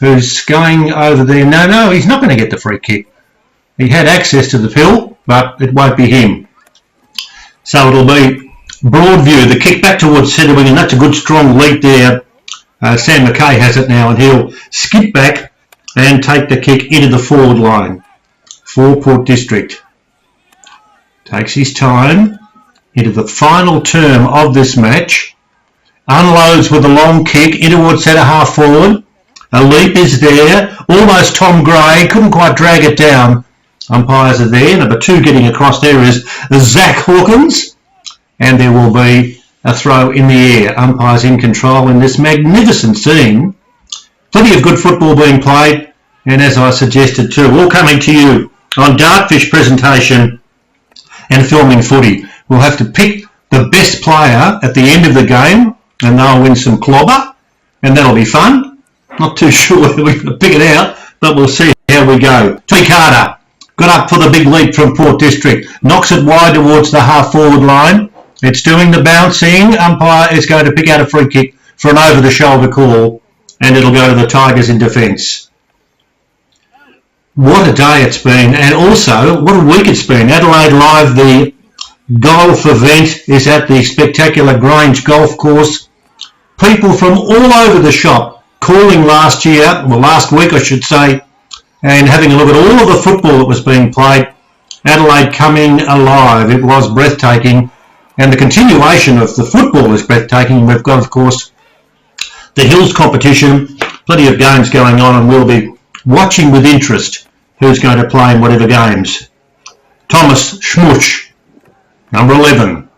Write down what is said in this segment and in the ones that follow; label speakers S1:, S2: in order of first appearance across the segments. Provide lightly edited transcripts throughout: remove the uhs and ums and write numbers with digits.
S1: who's going over there. No, he's not going to get the free kick. He had access to the pill, but it won't be him. So it'll be Broadview, the kick back towards centre wing, and that's a good strong leap there. Sam McKay has it now, and he'll skip back and take the kick into the forward line for Port District. Takes his time into the final term of this match. Unloads with a long kick in towards centre half forward. A leap is there. Almost Tom Gray. Couldn't quite drag it down. Umpires are there. Number 2 getting across there is Zach Hawkins. And there will be a throw in the air. Umpires in control in this magnificent scene. Plenty of good football being played. And as I suggested too, all coming to you on Dartfish presentation and filming footy. We'll have to pick the best player at the end of the game, and they'll win some clobber, and that'll be fun. Not too sure whether we're going to pick it out, but we'll see how we go. T. Carter got up for the big leap from Port District, knocks it wide towards the half-forward line. It's doing the bouncing. Umpire is going to pick out a free kick for an over-the-shoulder call, and it'll go to the Tigers in defence. What a day it's been, and also what a week it's been. Adelaide Live, the golf event, is at the spectacular Grange Golf Course. People from all over the shop calling last week I should say, and having a look at all of the football that was being played. Adelaide coming alive. It was breathtaking, and the continuation of the football is breathtaking. We've got, of course, the Hills competition, plenty of games going on, and we'll be watching with interest who's going to play in whatever games. Thomas Schmuch, number 11,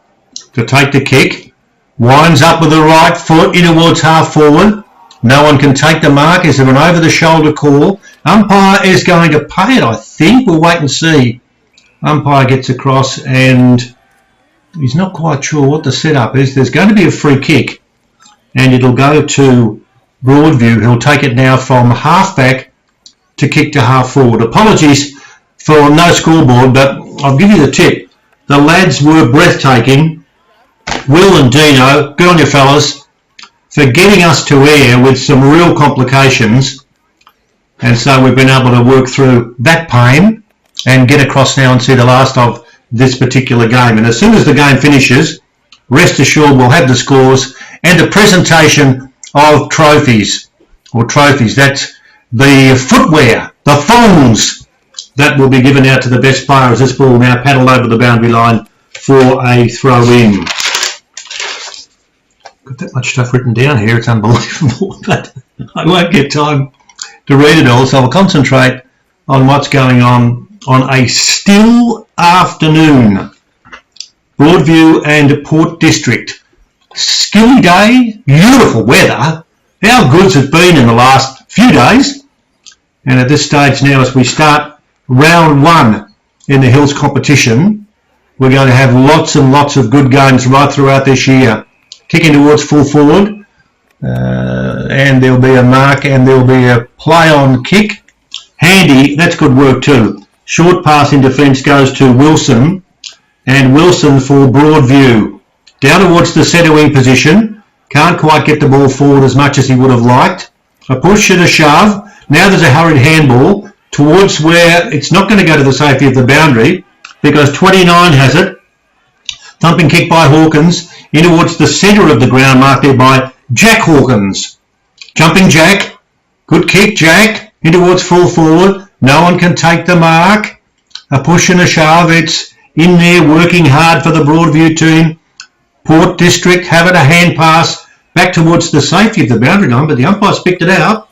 S1: to take the kick. Winds up with the right foot in towards half forward. No one can take the mark. Is there an over-the-shoulder call? Umpire is going to pay it, I think. We'll wait and see. Umpire gets across and he's not quite sure what the setup is. There's going to be a free kick and it'll go to Broadview. He'll take it now from half-back to kick to half-forward. Apologies for no scoreboard, but I'll give you the tip. The lads were breathtaking. Will and Dino, good on you fellas, for getting us to air with some real complications. And so we've been able to work through that pain and get across now and see the last of this particular game. And as soon as the game finishes, rest assured we'll have the scores and a presentation of trophies. That's the footwear, the thongs that will be given out to the best player as this ball now paddled over the boundary line for a throw-in. Got that much stuff written down here, it's unbelievable, but I won't get time to read it all, so I'll concentrate on what's going on a still afternoon. Broadview and Port District. Skilly day, beautiful weather. How good's it been in the last few days? And at this stage now, as we start round 1 in the Hills competition, we're going to have lots and lots of good games right throughout this year. Kicking towards full forward, and there'll be a mark and there'll be a play on kick. Handy, that's good work too. Short pass in defence goes to Wilson, and Wilson for Broadview. Down towards the centre wing position, can't quite get the ball forward as much as he would have liked. A push and a shove. Now there's a hurried handball towards where it's not going to go to the safety of the boundary because 29 has it. Thumping kick by Hawkins in towards the centre of the ground, marked there by Jack Hawkins. Jumping Jack. Good kick, Jack. In towards full forward. No one can take the mark. A push and a shove. It's in there working hard for the Broadview team. Port District having a hand pass back towards the safety of the boundary line, but the umpire's picked it out.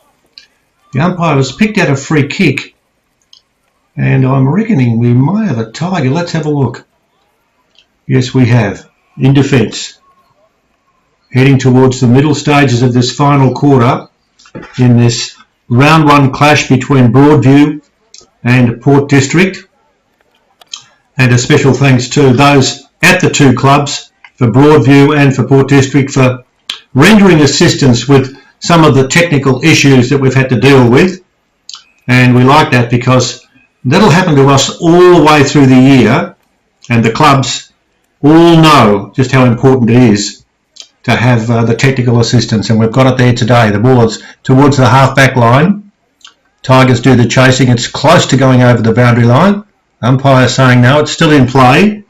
S1: The umpire has picked out a free kick. And I'm reckoning we might have a Tiger. Let's have a look. Yes, we have. In defence. Heading towards the middle stages of this final quarter in this round 1 clash between Broadview and Port District. And a special thanks to those at the two clubs, for Broadview and for Port District, for rendering assistance with some of the technical issues that we've had to deal with. And we like that because that'll happen to us all the way through the year, and the clubs all know just how important it is to have the technical assistance, and we've got it there today. The ball is towards the half-back line. Tigers do the chasing. It's close to going over the boundary line. Umpire saying no, it's still in play.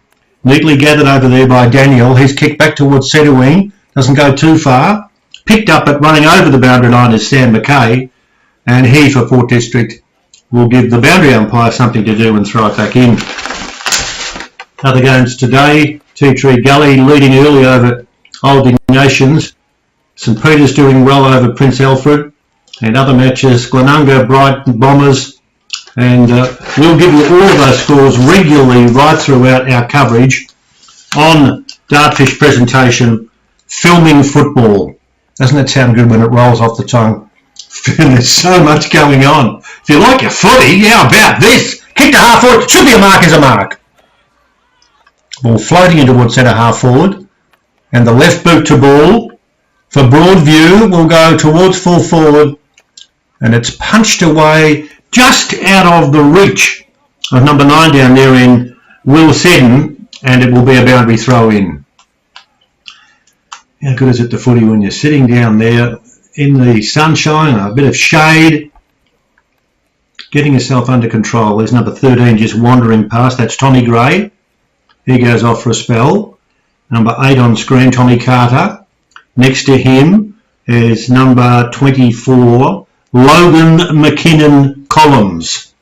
S1: Neatly gathered over there by Daniel. He's kicked back towards centre wing. Doesn't go too far. Picked up but running over the boundary line is Sam McKay. And he, for Port District, will give the boundary umpire something to do and throw it back in. Other games today. Tea Tree Gully leading early over Old Nations. St Peter's doing well over Prince Alfred. And other matches, Glenunga, Brighton Bombers. And we'll give you all of those scores regularly right throughout our coverage on Dartfish Presentation, Filming Football. Doesn't that sound good when it rolls off the tongue? There's so much going on. If you like your footy, how about this? Kick to half forward. Should be a mark as a mark. Ball floating in towards centre half forward. And the left boot to ball for Broadview will go towards full forward. And it's punched away just out of the reach of number 9 down there in Will Seddon, and it will be a boundary throw in. How good is it to footy when you're sitting down there in the sunshine, a bit of shade, getting yourself under control. There's number 13 just wandering past. That's Tommy Gray. He goes off for a spell. Number 8 on screen, Tommy Carter. Next to him is number 24, Logan McKinnon Collins.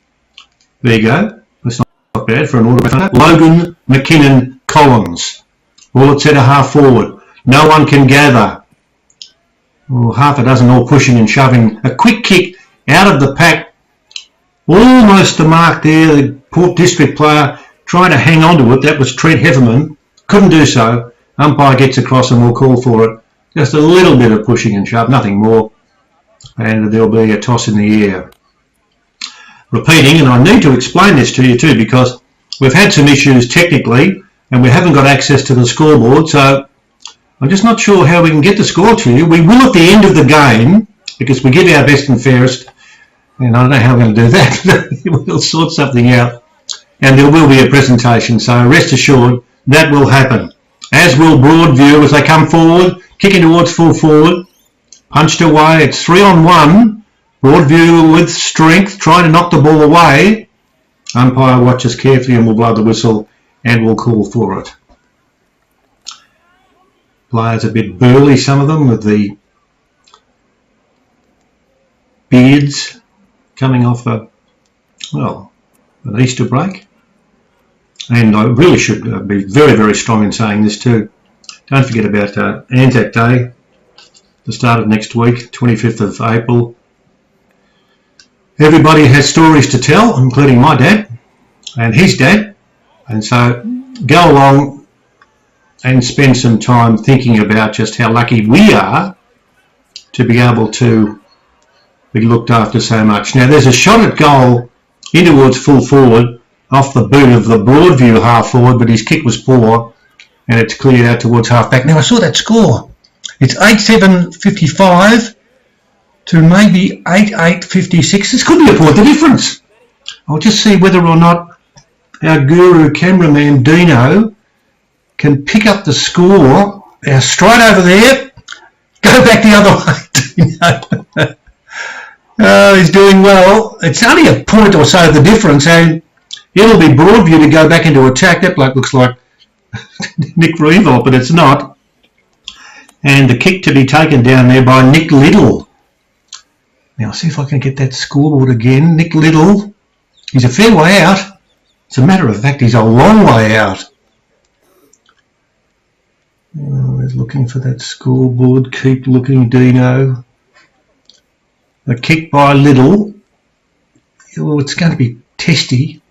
S1: There you go. That's not bad for an order. Logan McKinnon Collins. Ball at centre half forward. No one can gather. Well, half a dozen all pushing and shoving. A quick kick out of the pack. Almost the mark there. The Port District player trying to hang on to it. That was Trent Hefferman. Couldn't do so. Umpire gets across and will call for it. Just a little bit of pushing and shove, nothing more. And there'll be a toss in the air. Repeating, and I need to explain this to you too, because we've had some issues technically and we haven't got access to the scoreboard, so I'm just not sure how we can get the score to you. We will at the end of the game, because we give our best and fairest, and I don't know how we're going to do that. We'll sort something out, and there will be a presentation, so rest assured that will happen. As will Broadview as they come forward, kicking towards full forward, punched away. It's 3-on-1. Broadview with strength, trying to knock the ball away. Umpire watches carefully and will blow the whistle and will call for it. Players a bit burly, some of them, with the beards coming off an Easter break. And I really should be very, very strong in saying this too. Don't forget about Anzac Day, the start of next week, 25th of April. Everybody has stories to tell, including my dad and his dad. And so go along and spend some time thinking about just how lucky we are to be able to be looked after so much. Now there's a shot at goal in towards full forward off the boot of the Broadview half forward, but his kick was poor and it's cleared out towards half back. Now I saw that score. It's 8-7-55 to maybe 8-8-56. This could be a point of difference. I'll just see whether or not our guru cameraman Dino can pick up the score. Now straight over there. Go back the other way, Dino. Oh, he's doing well. It's only a point or so the difference, and it'll be Broadview to go back into attack. That bloke looks like Nick Revolt, but it's not. And the kick to be taken down there by Nick Little. Now, I'll see if I can get that scoreboard again. Nick Little, he's a fair way out. As a matter of fact, he's a long way out. Oh, he's looking for that scoreboard. Keep looking, Dino. A kick by Little. Oh, it's going to be testy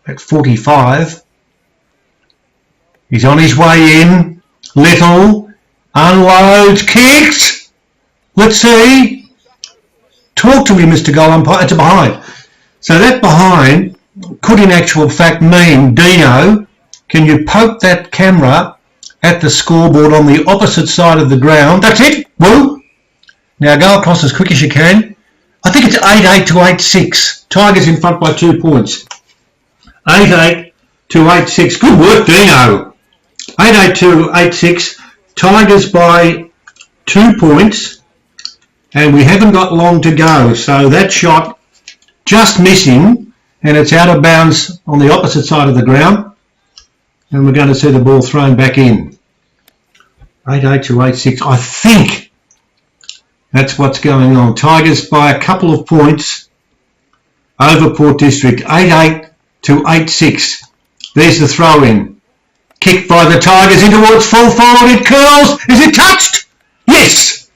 S1: at 45. He's on his way in. Little unloads, kicks. Let's see. Talk to me, Mr. Goal Umpire. It's a behind. So that behind could in actual fact mean, Dino, can you poke that camera at the scoreboard on the opposite side of the ground? That's it. Woo. Now go across as quick as you can. I think it's 8-8 to 8-6. Tigers in front by 2 points. 8-8 to 8-6. Good work, Dino. 8-8 to 8-6. Tigers by 2 points, and we haven't got long to go, so that shot just missing, and it's out of bounds on the opposite side of the ground, and we're going to see the ball thrown back in. 8-8 to 8-6, I think that's what's going on. Tigers by a couple of points over Port District, 8-8 to 8-6. There's the throw in. Kick by the Tigers in towards full forward. It curls. Is it touched? Yes.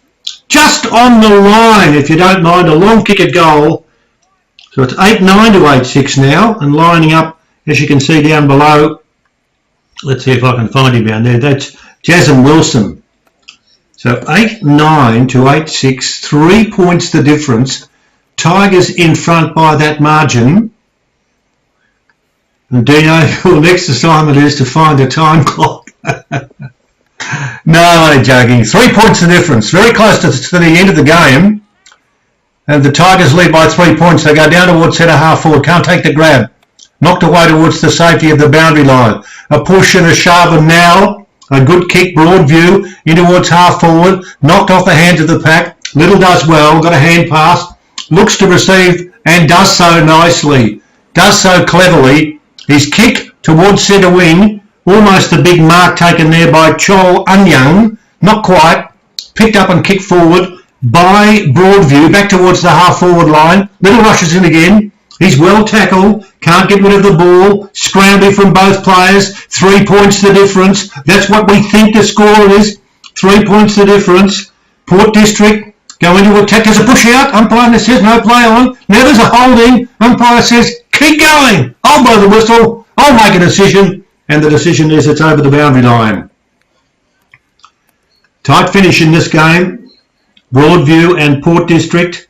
S1: Just on the line, if you don't mind. A long kick at goal. So it's 8-9 to 8-6 now. And lining up, as you can see down below. Let's see if I can find him down there. That's Jasmine Wilson. So 8-9 to 8-6. 3 points the difference. Tigers in front by that margin. And Dino, your next assignment is to find a time clock. No, I'm joking. 3 points the difference. Very close to the end of the game. And the Tigers lead by 3 points. They go down towards centre half forward. Can't take the grab. Knocked away towards the safety of the boundary line. A push and a shove, and now a good kick, Broadview, in towards half forward. Knocked off the hands of the pack. Little does well. Got a hand pass. Looks to receive and does so nicely. Does so cleverly. His kick towards centre wing, almost a big mark taken there by Chol Anyang, not quite, picked up and kicked forward by Broadview, back towards the half forward line. Little rushes in again, he's well tackled, can't get rid of the ball, scrambling from both players, 3 points the difference, that's what we think the score is, 3 points the difference. Port District go into attack, there's a push out, umpire says no play on, now there's a holding, umpire says keep going, I'll blow the whistle, I'll make a decision, and the decision is it's over the boundary line. Tight finish in this game, Broadview and Port District.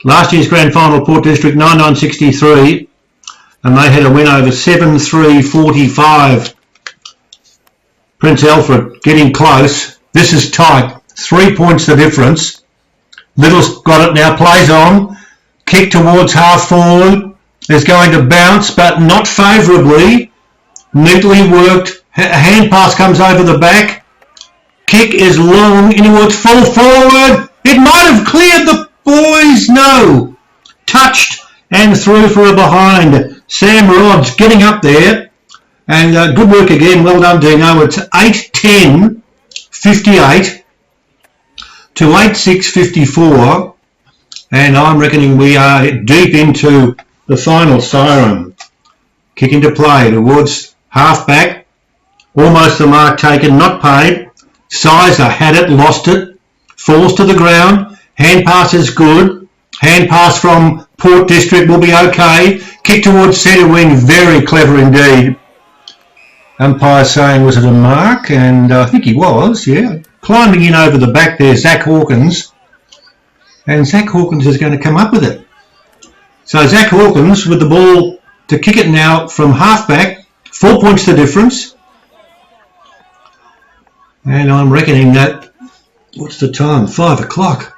S1: Last year's grand final, Port District 9-9-63, and they had a win over 7-3-45. Prince Alfred getting close, this is tight, 3 points the difference. Little's got it now, plays on, kick towards half forward, is going to bounce, but not favourably. Neatly worked. Hand pass comes over the back. Kick is long in towards full forward. It might have cleared the boys. No. Touched and through for a behind. Sam Rod's getting up there. And good work again. Well done, Dino. It's 8-10, 58 to 8-6, 54. And I'm reckoning we are deep into the final siren. Kick into play towards half back. Almost the mark taken, not paid. Sizer had it, lost it. Falls to the ground. Hand pass is good. Hand pass from Port District will be okay. Kick towards centre wing, very clever indeed. Umpire saying was it a mark? And I think he was, yeah. Climbing in over the back there, Zach Hawkins. And Zach Hawkins is going to come up with it. So Zach Hawkins with the ball to kick it now from half-back. 4 points the difference. And I'm reckoning that, what's the time? 5 o'clock.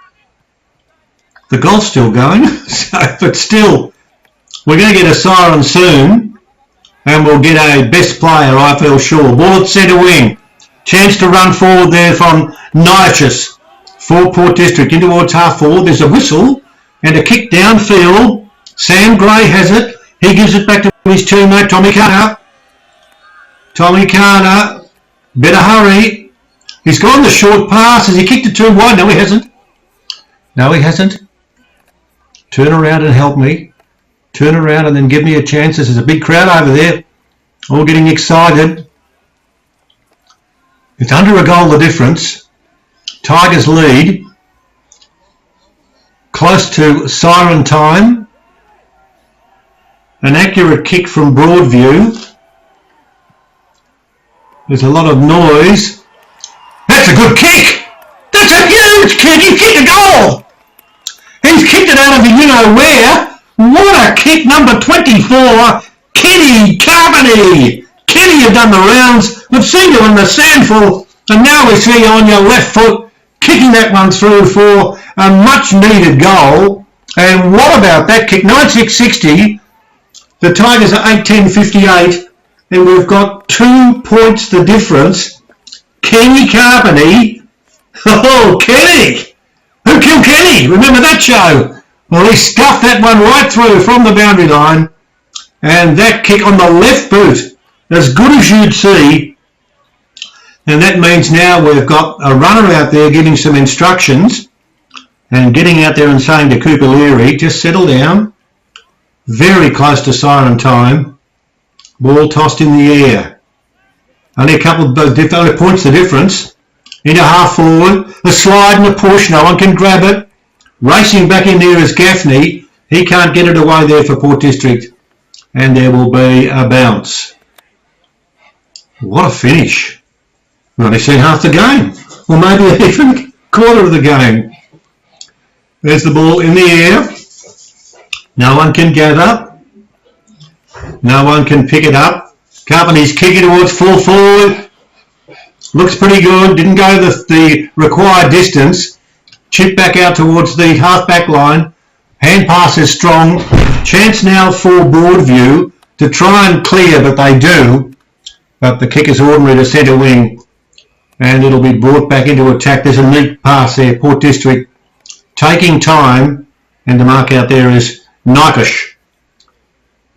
S1: The golf's still going, but still, we're going to get a siren soon. And we'll get a best player, I feel sure. Ball at centre wing. Chance to run forward there from Niachus for Port District. In towards half forward. There's a whistle and a kick downfield. Sam Gray has it. He gives it back to his teammate, Tommy Carter. Tommy Carter, better hurry. He's gone the short pass. Has he kicked it too wide? No, he hasn't. No, he hasn't. Turn around and help me. Turn around and then give me a chance. There's a big crowd over there. All getting excited. It's under a goal the difference. Tigers lead. Close to siren time. An accurate kick from Broadview. There's a lot of noise. That's a good kick. That's a huge kick. He kicked a goal. He's kicked it out of the you-know-where. What a kick, number 24, Kenny Carmody. Kenny, you've done the rounds. We've seen you on the sandful, and now we see you on your left foot, kicking that one through for a much-needed goal. And what about that kick? 9-6-60. The Tigers are 8-10-58, and we've got 2 points the difference. Kenny Carpenter. Oh, Kenny! Who killed Kenny? Remember that show? Well, he stuffed that one right through from the boundary line. And that kick on the left boot, as good as you'd see. And that means now we've got a runner out there giving some instructions and getting out there and saying to Cooper Leary, just settle down. Very close to siren time. Ball tossed in the air. Only a couple of only points the difference. Into half forward, a slide and a push, no one can grab it. Racing back in there is Gaffney. He can't get it away there for Port District. And there will be a bounce. What a finish. We've only seen half the game. Or maybe even quarter of the game. There's the ball in the air. No one can gather. No one can pick it up. Carpenter's kicking towards full forward. Looks pretty good. Didn't go the required distance. Chip back out towards the half-back line. Hand pass is strong. Chance now for Broadview to try and clear, but they do. But the kick is ordinary to centre wing. And it'll be brought back into attack. There's a neat pass there. Port District taking time. And the mark out there is Nikesh.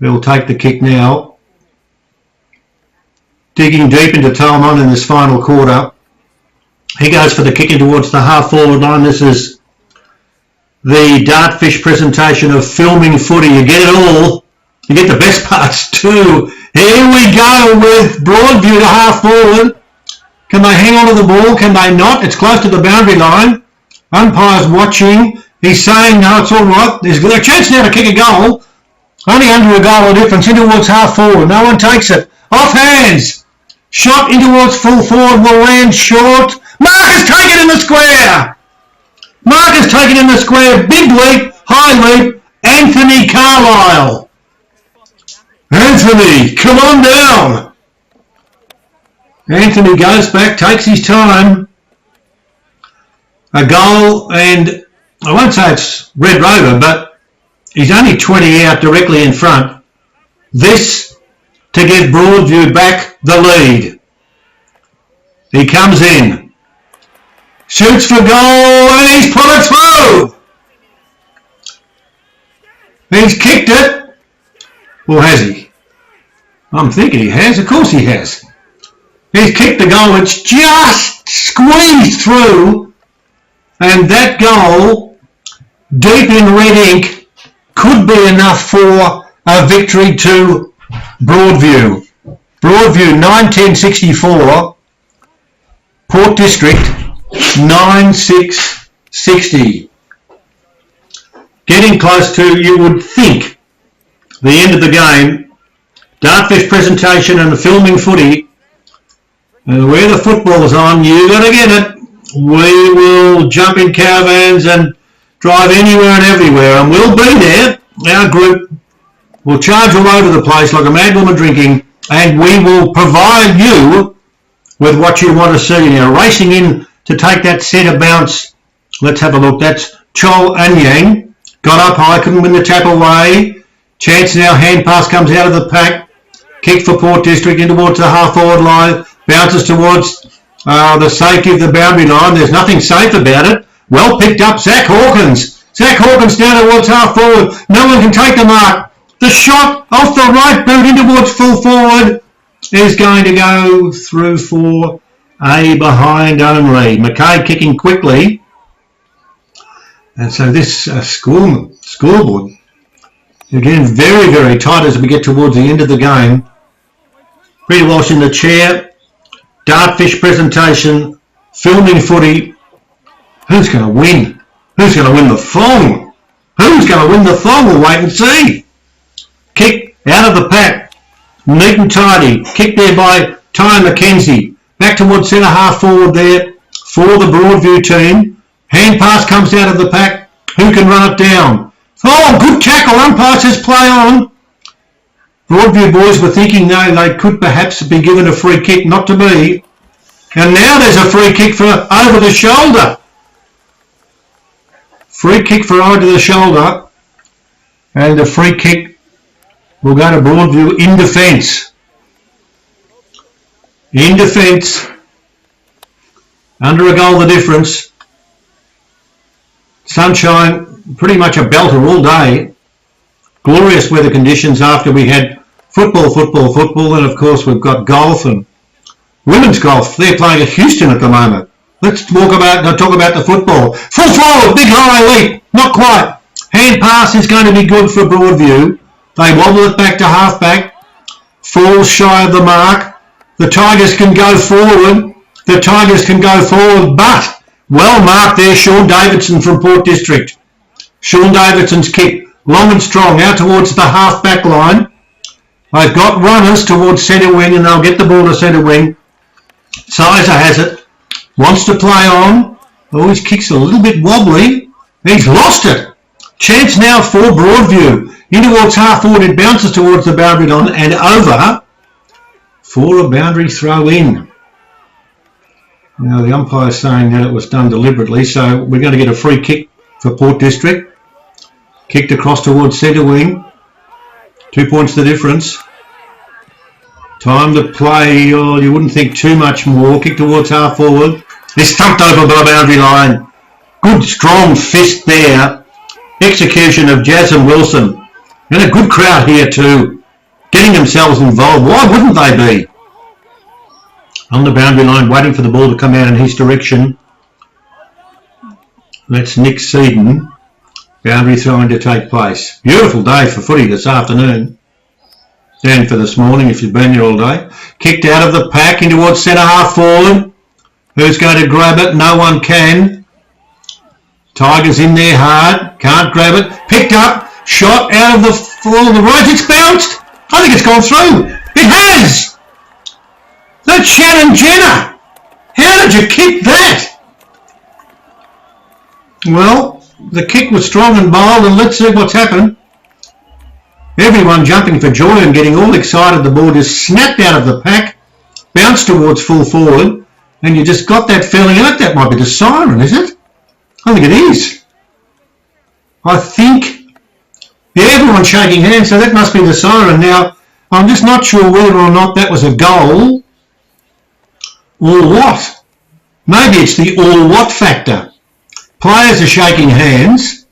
S1: They'll take the kick now. Digging deep into time on in this final quarter. He goes for the kick in towards the half-forward line. This is the Dartfish presentation of filming footy. You get it all. You get the best parts too. Here we go with Broadview to half-forward. Can they hang on to the ball? Can they not? It's close to the boundary line. Umpire's watching. He's saying, no, it's all right. There's a chance now to kick a goal. Only under a goal of difference. In towards half-forward. No one takes it. Off hands. Shot in towards full forward. Will land short. Mark has taken in the square. Mark has taken in the square. Big leap. High leap. Anthony Carlisle. Anthony, come on down. Anthony goes back, takes his time. A goal, and I won't say it's Red Rover, but he's only 20 out directly in front. This to give Broadview back the lead. He comes in. Shoots for goal, and he's put it through. He's kicked it. Or has he? I'm thinking he has. Of course he has. He's kicked the goal. It's just squeezed through. And that goal, deep in red ink, could be enough for a victory to Broadview. Broadview 9-10-64. Port District 9-6-60. Getting close to, you would think, the end of the game. Dartfish presentation and the filming footy. Where the football's on, you got to get it. We will jump in caravans and drive anywhere and everywhere, and we'll be there. Our group will charge all over the place like a mad woman drinking, and we will provide you with what you want to see. Now, racing in to take that centre bounce. Let's have a look. That's Chol Anyang. Got up high, couldn't win the tap away. Chance now, hand pass comes out of the pack. Kick for Port District in towards the half-forward line. Bounces towards the safety of the boundary line. There's nothing safe about it. Well picked up, Zach Hawkins. Zach Hawkins down towards half-forward. No one can take the mark. The shot off the right boot in towards full forward is going to go through for a behind only. McKay kicking quickly. And so this scoreboard, again, very, very tight as we get towards the end of the game. Peter Walsh in the chair. Dartfish presentation. Filming footy. Who's going to win? Who's going to win the thong? Who's going to win the thong? We'll wait and see. Kick out of the pack. Neat and tidy. Kick there by Ty McKenzie. Back towards centre half forward there for the Broadview team. Hand pass comes out of the pack. Who can run it down? Oh, good tackle. Umpire says play on. Broadview boys were thinking, no, they could perhaps be given a free kick, not to be. And now there's a free kick for over the shoulder. Free kick for over the shoulder. And the free kick will go to Broadview in defence. In defence. Under a goal the difference. Sunshine, pretty much a belter all day. Glorious weather conditions after we had football, and of course we've got golf and women's golf. They're playing at Houston at the moment. Let's talk about the football. Full forward, big high leap. Not quite. Hand pass is going to be good for Broadview. They wobble it back to half-back. Falls shy of the mark. The Tigers can go forward. But well marked there, Sean Davidson from Port District. Sean Davidson's kick, long and strong, out towards the half-back line. They've got runners towards centre wing, and they'll get the ball to centre wing. Sizer has it. Wants to play on. Oh, his kick's a little bit wobbly. He's lost it. Chance now for Broadview. In towards half forward, it bounces towards the boundary line and over for a boundary throw in. Now the umpire's saying that it was done deliberately, so we're going to get a free kick for Port District. Kicked across towards centre wing. 2 points the difference. Time to play, oh, you wouldn't think too much more. Kick towards half forward. It's thumped over by the boundary line. Good strong fist there. Execution of Jasmine Wilson. And a good crowd here too. Getting themselves involved. Why wouldn't they be? On the boundary line, waiting for the ball to come out in his direction. That's Nick Seaton. Boundary throwing to take place. Beautiful day for footy this afternoon. And for this morning if you've been here all day. Kicked out of the pack in towards centre half forward. Who's going to grab it? No one can. Tigers in there hard. Can't grab it. Picked up. Shot out of the right. It's bounced. I think it's gone through. It has. That's Shannon Jenner. How did you kick that? Well, the kick was strong and bold, and let's see what's happened. Everyone jumping for joy and getting all excited. The ball just snapped out of the pack, bounced towards full forward, and you just got that feeling. I think that might be the siren, is it? I think it is. I think, yeah, everyone's shaking hands, so that must be the siren. Now, I'm just not sure whether or not that was a goal or what. Maybe it's the or what factor. Players are shaking hands.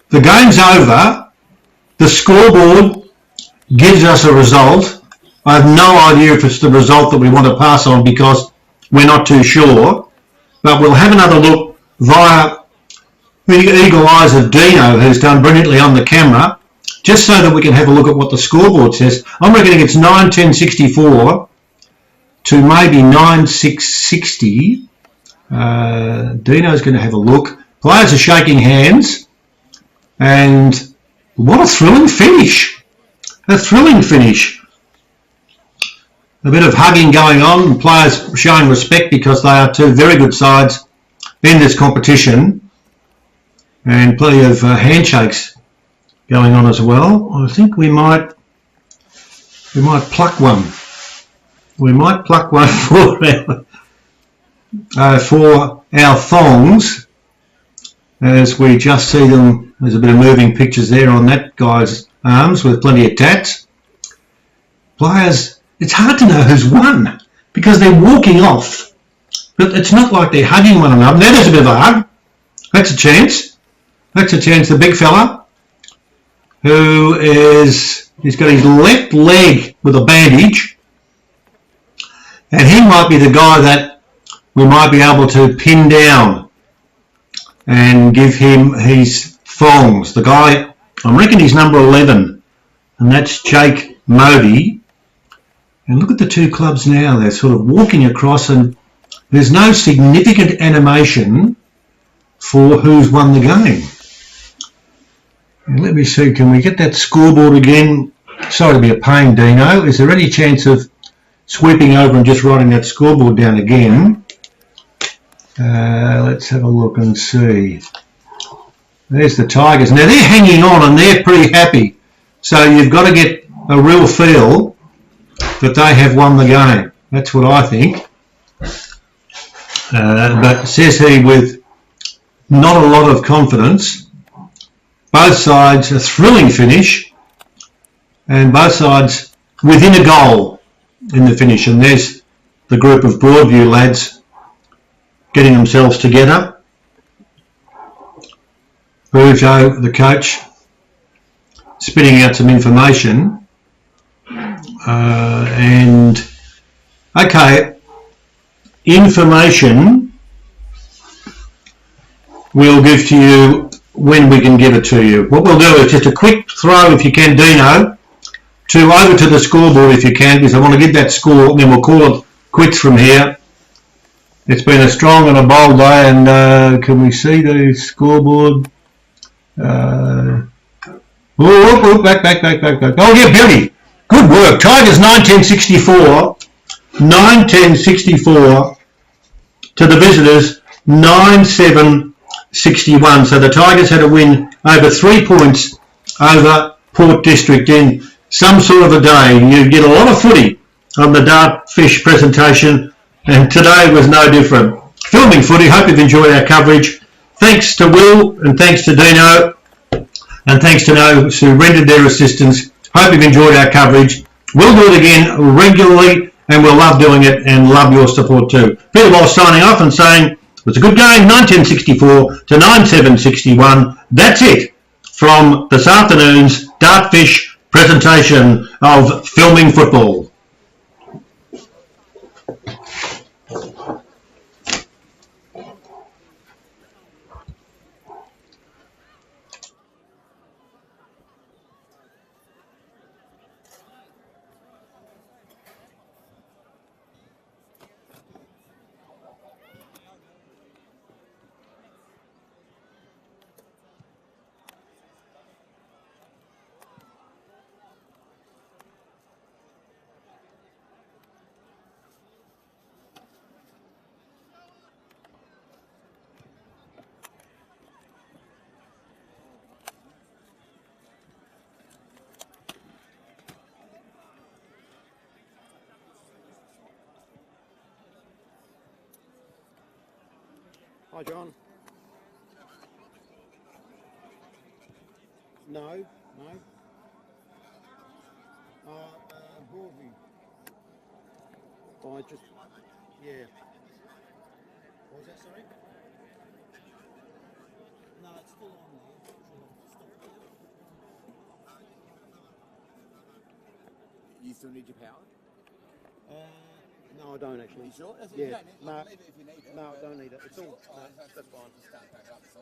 S1: The game's over. The scoreboard gives us a result. I have no idea if it's the result that we want to pass on because we're not too sure. But we'll have another look via the eagle eyes of Dino, who's done brilliantly on the camera, just so that we can have a look at what the scoreboard says. I'm reckoning it's 9-10-64 to maybe 9-6-60. Dino's going to have a look. Players are shaking hands. And what a thrilling finish. A thrilling finish. A bit of hugging going on. Players showing respect because they are two very good sides in this competition. And plenty of handshakes going on as well. I think we might pluck one. We might pluck one for our thongs, as we just see them. There's a bit of moving pictures there on that guy's arms with plenty of tats. Players, it's hard to know who's won because they're walking off, but it's not like they're hugging one another. Now there's a bit of a hug. That's a chance. That's a chance. The big fella he's got his left leg with a bandage, and he might be the guy that we might be able to pin down and give him his thongs. The guy, I reckon he's number 11, and that's Jake Modi. And look at the two clubs now. They're sort of walking across, and there's no significant animation for who's won the game. And let me see, can we get that scoreboard again? Sorry to be a pain, Dino. Is there any chance of sweeping over and just writing that scoreboard down again? Let's have a look and see. There's the Tigers. Now they're hanging on and they're pretty happy. So you've got to get a real feel that they have won the game. That's what I think. But says he with not a lot of confidence. Both sides a thrilling finish, and both sides within a goal in the finish. And there's the group of Broadview lads getting themselves together. Broadview, the coach, spitting out some information. And, okay, information we'll give to you when we can give it to you. What we'll do is just a quick throw, if you can, Dino, over to the scoreboard if you can, because I want to get that score, and then we'll call it quits from here. It's been a strong and a bold day, and can we see the scoreboard? Back. Oh yeah, beauty. Good work. Tigers 9-10-64. 9-10-64 to the visitors 9-7-61. So the Tigers had a win over 3 points over Port District in some sort of a day. You get a lot of footy on the Dartfish presentation, and today was no different. Filming footy. Hope you've enjoyed our coverage. Thanks to Will and thanks to Dino and thanks to those who rendered their assistance. Hope you've enjoyed our coverage. We'll do it again regularly, and we'll love doing it and love your support too. Peter Walsh signing off and saying it was a good game, 9-10-64 to 9-7-61. That's it from this afternoon's Dartfish presentation of Filming Football.
S2: Hi, John. No. Broadview. Oh, yeah. What was that, sorry? No, it's still on there.
S3: You still need your power?
S2: No, I don't actually.
S3: You sure?
S2: Yeah.
S3: You don't need it.
S2: No.
S3: Leave it if you need it.
S2: No, I don't need it. It's all.
S3: Oh, that's fine. Just start back up. So.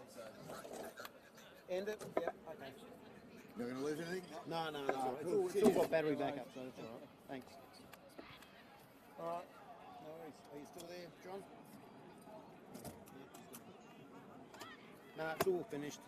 S2: End it? Yeah, okay.
S3: You're going to lose anything?
S2: No, it's all right. It's all got battery backup, so it's all right. Thanks. All right. No worries. Are you still there, John? No, it's all finished.